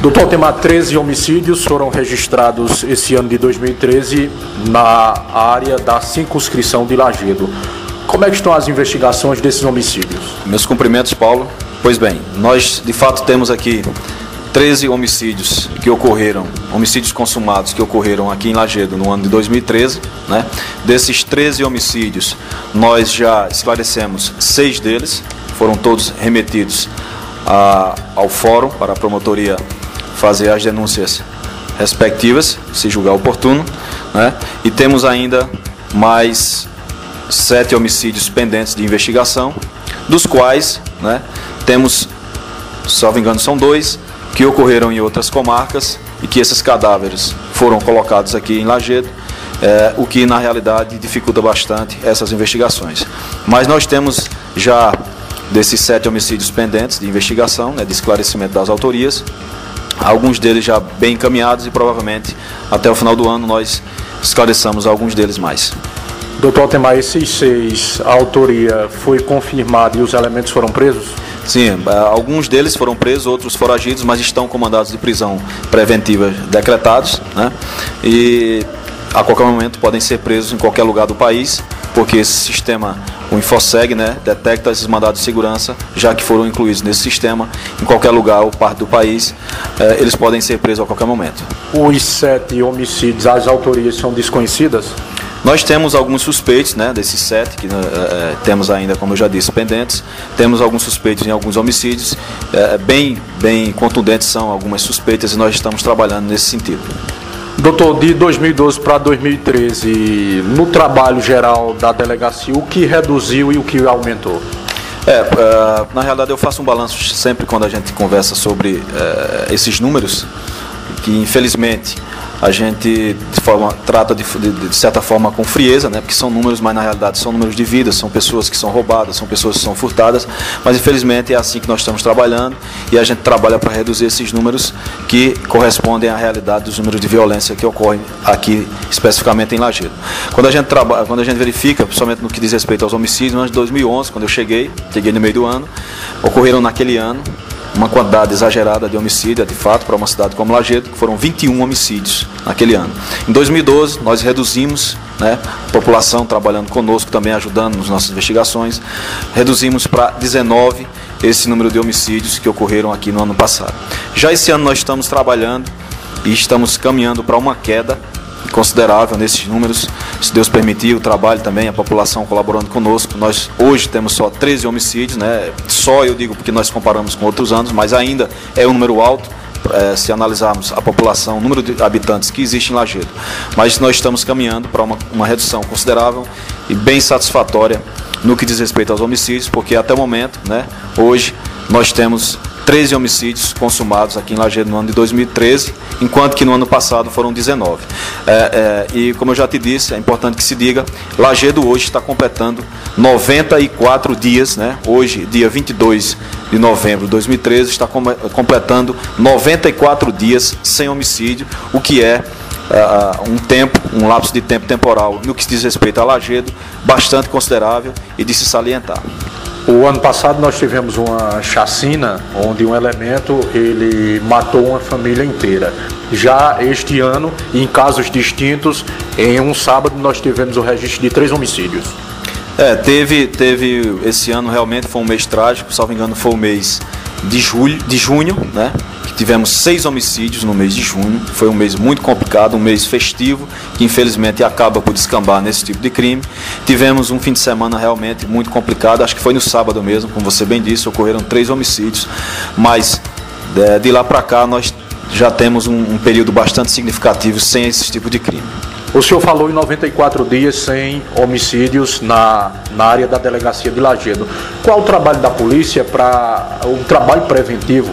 Doutor Altemar, 13 homicídios foram registrados esse ano de 2013 na área da circunscrição de Lajedo. Como é que estão as investigações desses homicídios? Meus cumprimentos, Paulo. Pois bem, nós de fato temos aqui 13 homicídios que ocorreram, homicídios consumados que ocorreram aqui em Lajedo no ano de 2013, né? Desses 13 homicídios, nós já esclarecemos 6 deles, foram todos remetidos ao fórum para a promotoria fazer as denúncias respectivas, se julgar oportuno, né? E temos ainda mais 7 homicídios pendentes de investigação, dos quais, né, temos, salvo engano, são 2 que ocorreram em outras comarcas e que esses cadáveres foram colocados aqui em Lajedo, o que na realidade dificulta bastante essas investigações. Mas nós temos já desses 7 homicídios pendentes de investigação, né, de esclarecimento das autorias, alguns deles já bem encaminhados e provavelmente até o final do ano nós esclareçamos alguns deles mais. Doutor Altemar, esses 6, a autoria foi confirmada e os elementos foram presos? Sim, alguns deles foram presos, outros foragidos, mas estão com mandados de prisão preventiva decretados, né? E a qualquer momento podem ser presos em qualquer lugar do país, porque esse sistema, o Infoseg, né, detecta esses mandados de segurança, já que foram incluídos nesse sistema, em qualquer lugar ou parte do país, eles podem ser presos a qualquer momento. Os 7 homicídios, as autorias são desconhecidas? Nós temos alguns suspeitos, né, desses 7, que temos ainda, como eu já disse, pendentes. Temos alguns suspeitos em alguns homicídios, bem contundentes são algumas suspeitas e nós estamos trabalhando nesse sentido. Doutor, de 2012 para 2013, no trabalho geral da delegacia, o que reduziu e o que aumentou? Na realidade eu faço um balanço sempre quando a gente conversa sobre esses números, que infelizmente a gente trata de certa forma com frieza, né? Porque são números, mas na realidade são números de vidas, são pessoas que são roubadas, são pessoas que são furtadas, mas infelizmente é assim que nós estamos trabalhando e a gente trabalha para reduzir esses números que correspondem à realidade dos números de violência que ocorrem aqui, especificamente em Lajedo. Quando a gente verifica, principalmente no que diz respeito aos homicídios, no ano de 2011, quando eu cheguei no meio do ano, ocorreram naquele ano uma quantidade exagerada de homicídio, de fato, para uma cidade como Lajedo, que foram 21 homicídios naquele ano. Em 2012, nós reduzimos, né, a população trabalhando conosco, também ajudando nas nossas investigações, reduzimos para 19 esse número de homicídios que ocorreram aqui no ano passado. Já esse ano nós estamos trabalhando e estamos caminhando para uma queda considerável nesses números, se Deus permitir, o trabalho também, a população colaborando conosco. Nós hoje temos só 13 homicídios, né? Só eu digo porque nós comparamos com outros anos, mas ainda é um número alto, se analisarmos a população, o número de habitantes que existe em Lajedo. Mas nós estamos caminhando para uma redução considerável e bem satisfatória no que diz respeito aos homicídios, porque até o momento, né, hoje, nós temos 13 homicídios consumados aqui em Lajedo no ano de 2013, enquanto que no ano passado foram 19. E como eu já te disse, é importante que se diga, Lajedo hoje está completando 94 dias, né? Hoje, dia 22 de novembro de 2013, está completando 94 dias sem homicídio, o que é um lapso de tempo temporal, no que se diz respeito a Lajedo, bastante considerável e de se salientar. O ano passado nós tivemos uma chacina onde um elemento ele matou uma família inteira. Já este ano, em casos distintos, em um sábado nós tivemos o registro de 3 homicídios. Teve esse ano realmente foi um mês trágico, salvo engano foi o mês de junho, né? Tivemos 6 homicídios no mês de junho, foi um mês muito complicado, um mês festivo, que infelizmente acaba por descambar nesse tipo de crime. Tivemos um fim de semana realmente muito complicado, acho que foi no sábado mesmo, como você bem disse, ocorreram 3 homicídios, mas de lá para cá nós já temos um período bastante significativo sem esse tipo de crime. O senhor falou em 94 dias sem homicídios na área da delegacia de Lajedo. Qual o trabalho da polícia o trabalho preventivo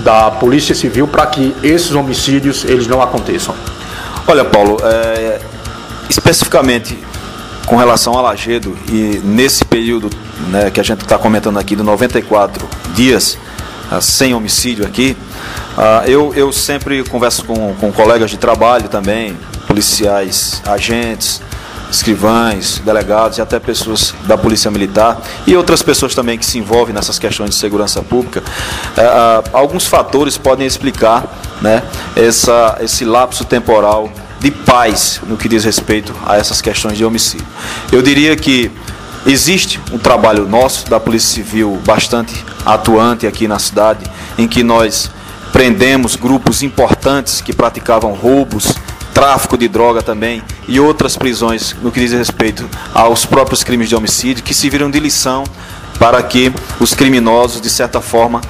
da Polícia Civil para que esses homicídios eles não aconteçam? Olha, Paulo, especificamente com relação a Lajedo e nesse período, né, que a gente está comentando aqui de 94 dias sem homicídio aqui, eu sempre converso com colegas de trabalho também, policiais, agentes, escrivães, delegados e até pessoas da Polícia Militar e outras pessoas também que se envolvem nessas questões de segurança pública, alguns fatores podem explicar, né, esse lapso temporal de paz no que diz respeito a essas questões de homicídio. Eu diria que existe um trabalho nosso da Polícia Civil bastante atuante aqui na cidade, em que nós prendemos grupos importantes que praticavam roubos, tráfico de droga também e outras prisões no que diz respeito aos próprios crimes de homicídio, que serviram de lição para que os criminosos, de certa forma,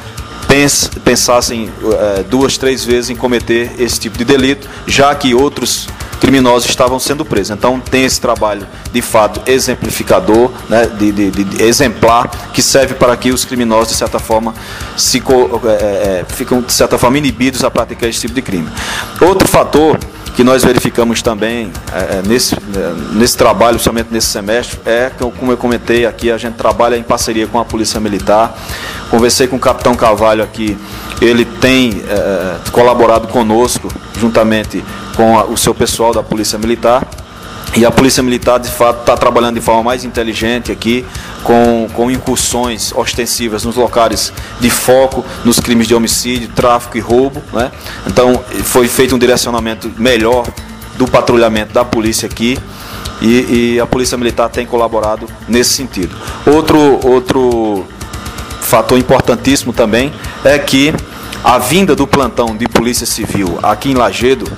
pensassem 2, 3 vezes em cometer esse tipo de delito, já que outros criminosos estavam sendo presos. Então tem esse trabalho de fato exemplificador, né, de exemplar, que serve para que os criminosos de certa forma ficam de certa forma inibidos a praticar esse tipo de crime. Outro fator que nós verificamos também nesse trabalho, somente nesse semestre, como eu comentei aqui, a gente trabalha em parceria com a Polícia Militar. Conversei com o Capitão Carvalho aqui, ele tem colaborado conosco, juntamente com o seu pessoal da Polícia Militar, e a Polícia Militar, de fato, está trabalhando de forma mais inteligente aqui, com incursões ostensivas nos locais de foco, nos crimes de homicídio, tráfico e roubo, né? Então, foi feito um direcionamento melhor do patrulhamento da polícia aqui, e a Polícia Militar tem colaborado nesse sentido. Outro fator importantíssimo também é que a vinda do plantão de Polícia Civil aqui em Lajedo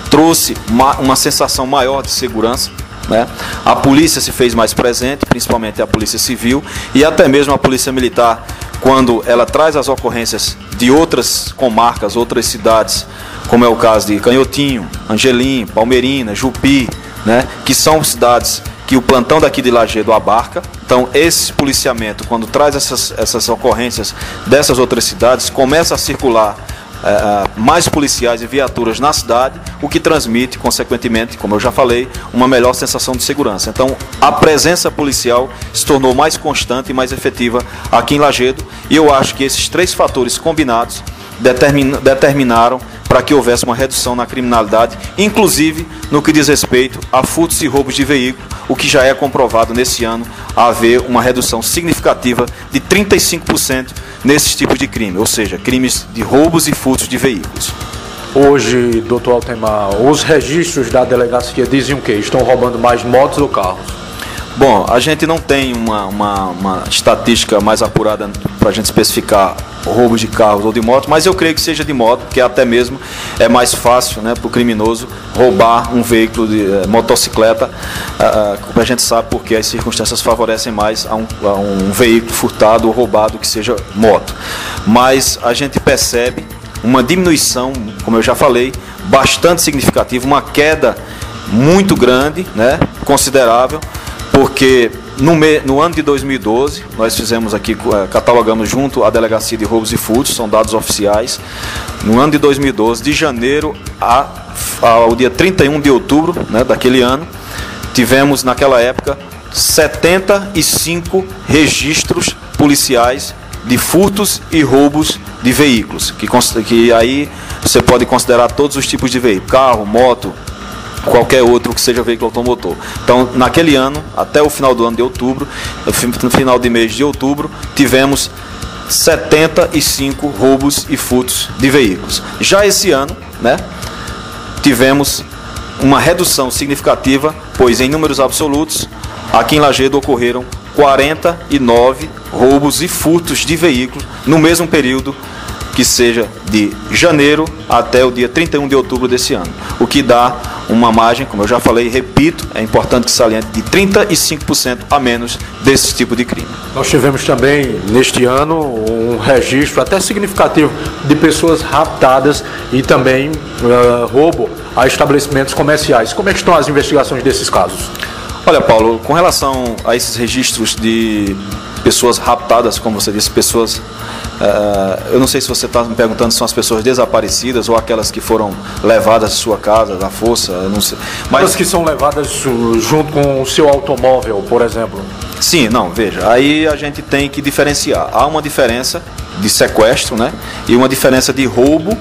trouxe uma sensação maior de segurança, né? A polícia se fez mais presente, principalmente a Polícia Civil e até mesmo a Polícia Militar, quando ela traz as ocorrências de outras comarcas, outras cidades, como é o caso de Canhotinho, Angelim, Palmeirina, Jupi, né? Que são cidades que o plantão daqui de Lajedo abarca. Então, esse policiamento, quando traz essas ocorrências dessas outras cidades, começa a circular mais policiais e viaturas na cidade, o que transmite, consequentemente, como eu já falei, uma melhor sensação de segurança. Então, a presença policial se tornou mais constante e mais efetiva aqui em Lajedo, e eu acho que esses 3 fatores combinados determinaram para que houvesse uma redução na criminalidade, inclusive no que diz respeito a furtos e roubos de veículo, o que já é comprovado nesse ano haver uma redução significativa de 35% nesses tipos de crime, ou seja, crimes de roubos e furtos de veículos. Hoje, doutor Altemar, os registros da delegacia dizem o quê? Estão roubando mais motos ou carros? Bom, a gente não tem uma estatística mais apurada para a gente especificar roubos de carros ou de moto, mas eu creio que seja de moto, porque até mesmo é mais fácil, né, para o criminoso roubar um veículo de motocicleta. A gente sabe porque as circunstâncias favorecem mais a um veículo furtado ou roubado que seja moto. Mas a gente percebe uma diminuição, como eu já falei, bastante significativa, uma queda muito grande, né, considerável, porque no ano de 2012, nós fizemos aqui, catalogamos junto à Delegacia de Roubos e Furtos, são dados oficiais. No ano de 2012, de janeiro ao dia 31 de outubro, né, daquele ano, tivemos naquela época 75 registros policiais de furtos e roubos de veículos, que aí você pode considerar todos os tipos de veículo, carro, moto, qualquer outro que seja veículo automotor. Então, naquele ano, até o final do ano de outubro, no final de mês de outubro, tivemos 75 roubos e furtos de veículos. Já esse ano, né, tivemos uma redução significativa, pois em números absolutos, aqui em Lajedo ocorreram 49 roubos e furtos de veículos no mesmo período, que seja de janeiro até o dia 31 de outubro desse ano, o que dá uma margem, como eu já falei, repito, é importante que saliente, de 35% a menos desse tipo de crime. Nós tivemos também, neste ano, um registro até significativo de pessoas raptadas e também roubo a estabelecimentos comerciais. Como é que estão as investigações desses casos? Olha, Paulo, com relação a esses registros de pessoas raptadas, como você disse, pessoas... eu não sei se você está me perguntando se são as pessoas desaparecidas ou aquelas que foram levadas de sua casa, da força, eu não sei. Mas as que são levadas junto com o seu automóvel, por exemplo. Sim, não, veja, aí a gente tem que diferenciar. Há uma diferença de sequestro, né, e uma diferença de roubo,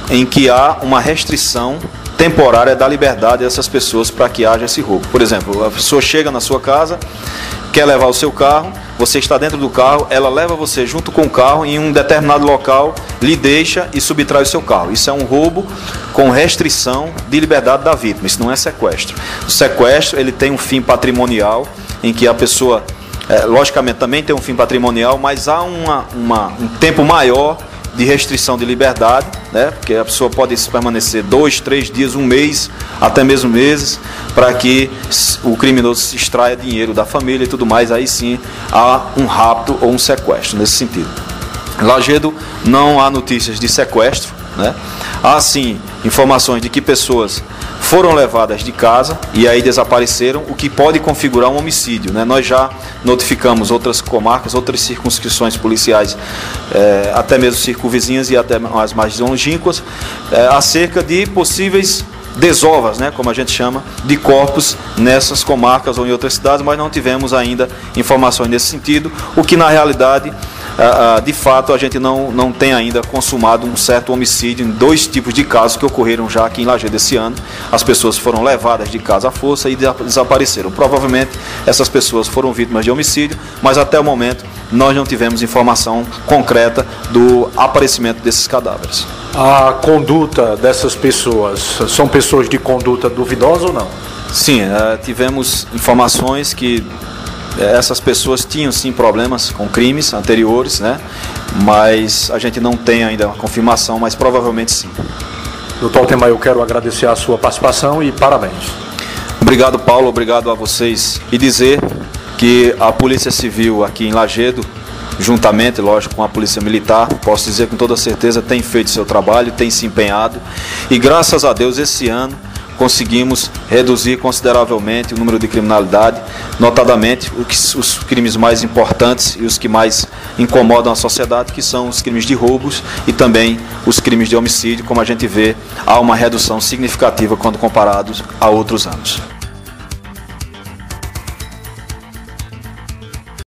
em que há uma restrição temporária da liberdade dessas pessoas para que haja esse roubo. Por exemplo, a pessoa chega na sua casa, quer levar o seu carro, você está dentro do carro, ela leva você junto com o carro em um determinado local, lhe deixa e subtrai o seu carro. Isso é um roubo com restrição de liberdade da vítima, isso não é sequestro. O sequestro, ele tem um fim patrimonial, em que a pessoa, logicamente também tem um fim patrimonial, mas há um tempo maior de restrição de liberdade, né? Porque a pessoa pode permanecer 2, 3 dias, um mês, até mesmo meses, para que o criminoso se extraia dinheiro da família e tudo mais. Aí sim há um rapto ou um sequestro nesse sentido. Em Lajedo não há notícias de sequestro, né? Há sim informações de que pessoas foram levadas de casa e aí desapareceram, o que pode configurar um homicídio, né? Nós já notificamos outras comarcas, outras circunscrições policiais, até mesmo circunvizinhas e até as mais longínquas, acerca de possíveis desovas, né, como a gente chama, de corpos nessas comarcas ou em outras cidades, mas não tivemos ainda informações nesse sentido, o que na realidade, de fato, a gente não tem ainda consumado um certo homicídio em 2 tipos de casos que ocorreram já aqui em Lajedo esse ano. As pessoas foram levadas de casa à força e desapareceram. Provavelmente essas pessoas foram vítimas de homicídio, mas até o momento nós não tivemos informação concreta do aparecimento desses cadáveres. A conduta dessas pessoas, são pessoas de conduta duvidosa ou não? Sim, tivemos informações que essas pessoas tinham sim problemas com crimes anteriores, né? Mas a gente não tem ainda uma confirmação, mas provavelmente sim. Doutor Altemar, eu quero agradecer a sua participação e parabéns. Obrigado, Paulo, obrigado a vocês. E dizer que a Polícia Civil aqui em Lajedo, juntamente, lógico, com a Polícia Militar, posso dizer com toda certeza, tem feito seu trabalho, tem se empenhado. E graças a Deus, esse ano, conseguimos reduzir consideravelmente o número de criminalidade, notadamente os crimes mais importantes e os que mais incomodam a sociedade, que são os crimes de roubos e também os crimes de homicídio. Como a gente vê, há uma redução significativa quando comparados a outros anos.